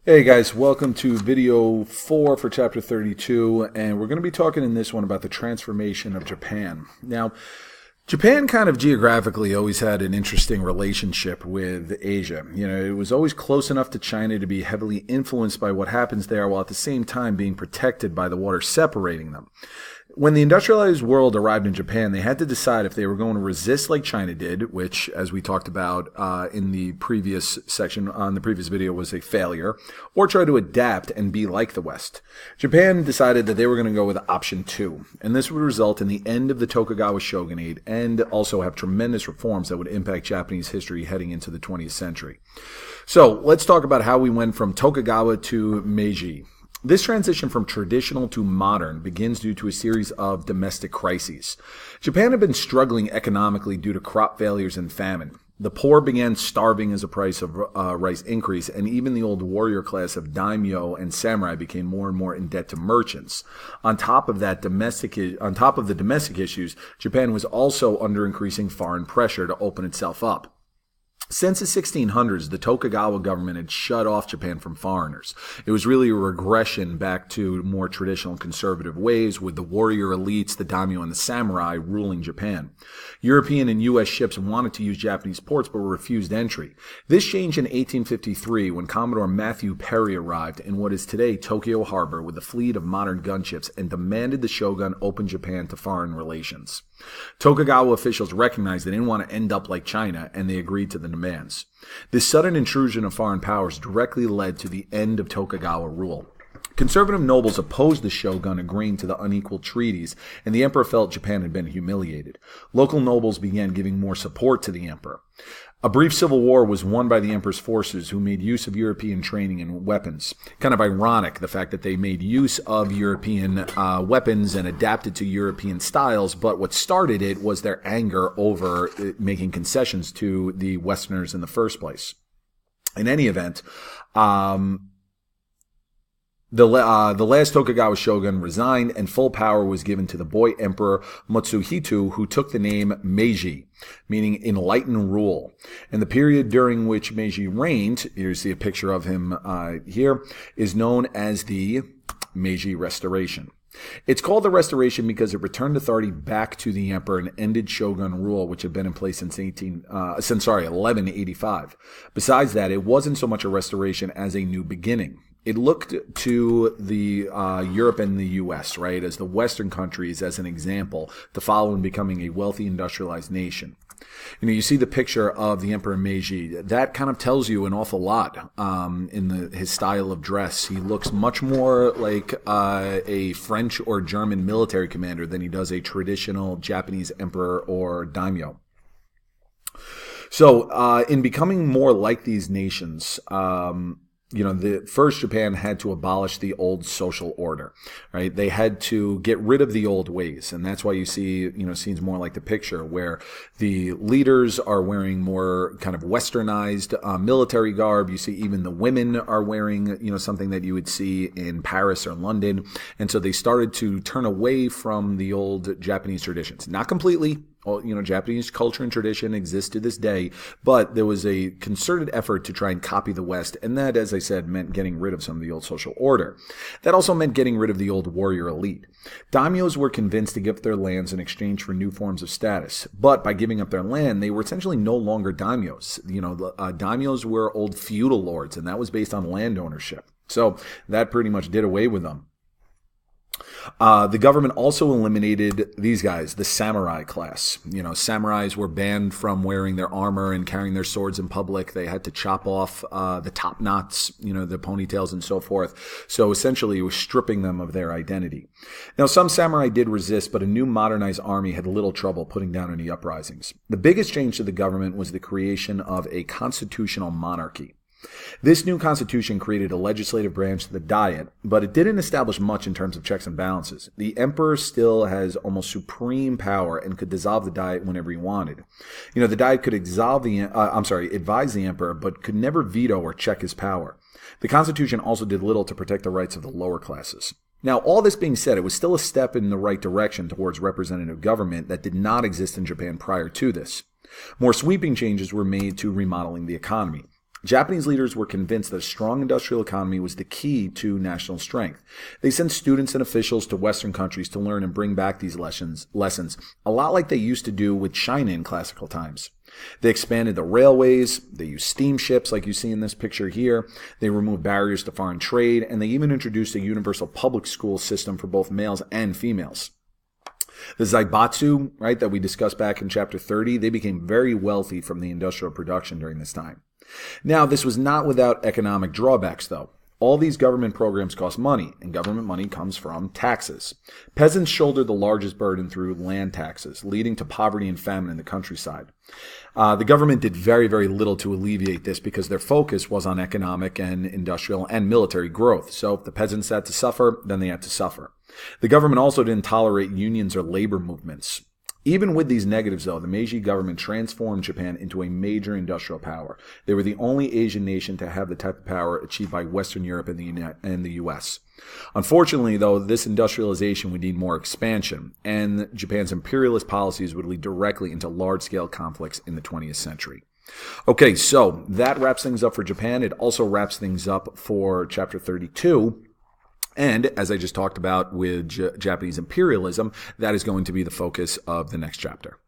Hey guys, welcome to video 4 for chapter 32, and we're going to be talking in this one about the transformation of Japan. Now, Japan kind of geographically always had an interesting relationship with Asia. It was always close enough to China to be heavily influenced by what happens there, while at the same time being protected by the water separating them. When the industrialized world arrived in Japan, they had to decide if they were going to resist like China did, which, as we talked about in the previous section on the previous video, was a failure, or try to adapt and be like the West. Japan decided that they were going to go with option 2, and this would result in the end of the Tokugawa shogunate and also have tremendous reforms that would impact Japanese history heading into the 20th century. So let's talk about how we went from Tokugawa to Meiji. This transition from traditional to modern begins due to a series of domestic crises. Japan had been struggling economically due to crop failures and famine. The poor began starving as the price of rice increased, and even the old warrior class of daimyo and samurai became more and more in debt to merchants. On top of the domestic issues, Japan was also under increasing foreign pressure to open itself up. Since the 1600s, the Tokugawa government had shut off Japan from foreigners. It was really a regression back to more traditional conservative ways, with the warrior elites, the daimyo, and the samurai ruling Japan. European and U.S. ships wanted to use Japanese ports but were refused entry. This changed in 1853 when Commodore Matthew Perry arrived in what is today Tokyo Harbor with a fleet of modern gunships and demanded the shogun open Japan to foreign relations. Tokugawa officials recognized they didn't want to end up like China, and they agreed to the demands. This sudden intrusion of foreign powers directly led to the end of Tokugawa rule. Conservative nobles opposed the shogun agreeing to the unequal treaties, and the emperor felt Japan had been humiliated. Local nobles began giving more support to the emperor. A brief civil war was won by the emperor's forces, who made use of European training and weapons. Kind of ironic, the fact that they made use of European weapons and adapted to European styles, but what started it was their anger over making concessions to the Westerners in the first place. In any event, the last Tokugawa shogun resigned, and full power was given to the boy emperor Mutsuhito, who took the name Meiji, meaning enlightened rule. And the period during which Meiji reigned, you see a picture of him here, is known as the Meiji Restoration. It's called the Restoration because it returned authority back to the emperor and ended shogun rule, which had been in place since 1185. Besides that, it wasn't so much a restoration as a new beginning. It looked to the Europe and the U.S., right, as the Western countries as an example to follow in becoming a wealthy industrialized nation. You see the picture of the Emperor Meiji. That kind of tells you an awful lot in his style of dress. He looks much more like a French or German military commander than he does a traditional Japanese emperor or daimyo. So in becoming more like these nations, the first Japan had to abolish the old social order, right? They had to get rid of the old ways. And that's why you see, scenes more like the picture where the leaders are wearing more kind of westernized military garb. You see even the women are wearing, something that you would see in Paris or London. And so they started to turn away from the old Japanese traditions. Not completely. Japanese culture and tradition exists to this day, but there was a concerted effort to try and copy the West, and that, as I said, meant getting rid of some of the old social order. That also meant getting rid of the old warrior elite. Daimyos were convinced to give up their lands in exchange for new forms of status, but by giving up their land, they were essentially no longer daimyos. Daimyos were old feudal lords, and that was based on land ownership. So that pretty much did away with them. The government also eliminated these guys, the samurai class. Samurais were banned from wearing their armor and carrying their swords in public. They had to chop off the top knots, the ponytails and so forth. So essentially it was stripping them of their identity. Now, some samurai did resist, but a new modernized army had little trouble putting down any uprisings. The biggest change to the government was the creation of a constitutional monarchy. This new constitution created a legislative branch to the Diet, but it didn't establish much in terms of checks and balances. The emperor still has almost supreme power and could dissolve the Diet whenever he wanted. The Diet could advise the emperor, but could never veto or check his power. The constitution also did little to protect the rights of the lower classes. Now, all this being said, it was still a step in the right direction towards representative government that did not exist in Japan prior to this. More sweeping changes were made to remodeling the economy. Japanese leaders were convinced that a strong industrial economy was the key to national strength. They sent students and officials to Western countries to learn and bring back these lessons, a lot like they used to do with China in classical times. They expanded the railways, they used steamships like you see in this picture here, they removed barriers to foreign trade, and they even introduced a universal public school system for both males and females. The Zaibatsu, right, that we discussed back in chapter 30, they became very wealthy from the industrial production during this time. Now, this was not without economic drawbacks, though. All these government programs cost money, and government money comes from taxes. Peasants shouldered the largest burden through land taxes, leading to poverty and famine in the countryside. The government did very, very little to alleviate this because their focus was on economic and industrial and military growth. So if the peasants had to suffer, then they had to suffer. The government also didn't tolerate unions or labor movements. Even with these negatives, though, the Meiji government transformed Japan into a major industrial power. They were the only Asian nation to have the type of power achieved by Western Europe and the U.S. Unfortunately, though, this industrialization would need more expansion, and Japan's imperialist policies would lead directly into large-scale conflicts in the 20th century. Okay, so that wraps things up for Japan. It also wraps things up for Chapter 32. And as I just talked about with Japanese imperialism, that is going to be the focus of the next chapter.